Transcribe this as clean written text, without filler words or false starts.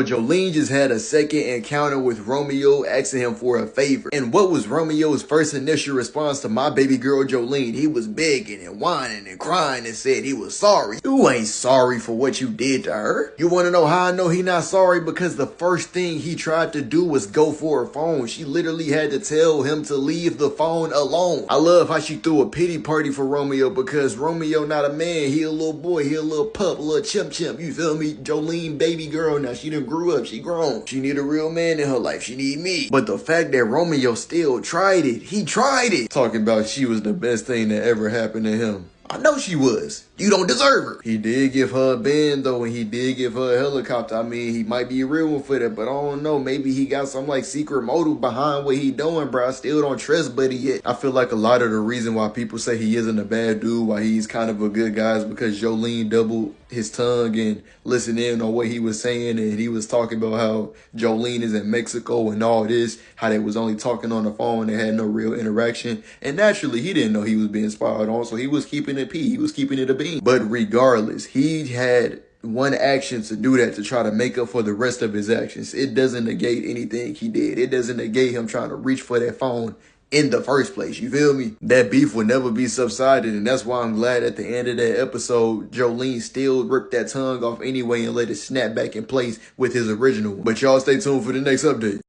Jolyne just had a second encounter with Romeo asking him for a favor. And what was Romeo's first initial response to my baby girl Jolyne? He was begging and whining and crying and said he was sorry. You ain't sorry for what you did to her. You want to know how I know he not sorry? Because the first thing he tried to do was go for her phone. She literally had to tell him to leave the phone alone. I love how she threw a pity party for Romeo because Romeo not a man. He a little boy. He a little pup, a little chimp. You feel me? Jolyne baby girl now. She done grew up. She grown. She need a real man in her life. She need me. But the fact that Romeo still tried it. He tried it. Talking about she was the best thing that ever happened to him. I know she was. You don't deserve her. He did give her a band though, and he did give her a helicopter. I mean, he might be a real one for that, but I don't know. Maybe he got some like secret motive behind what he doing, bro. I still don't trust Buddy yet. I feel like a lot of the reason why people say he isn't a bad dude, why he's kind of a good guy, is because Jolyne doubled his tongue and listened in on what he was saying, and he was talking about how Jolyne is in Mexico and all this, how they was only talking on the phone, they had no real interaction, and naturally he didn't know he was being spied on, so he was keeping it P, he was keeping it a bean. But regardless, he had one action to do that, to try to make up for the rest of his actions. It doesn't negate anything he did. It doesn't negate him trying to reach for that phone in the first place. You feel me? That beef will never be subsided, and that's why I'm glad at the end of that episode, Jolyne still ripped that tongue off anyway and let it snap back in place with his original one. But y'all stay tuned for the next update.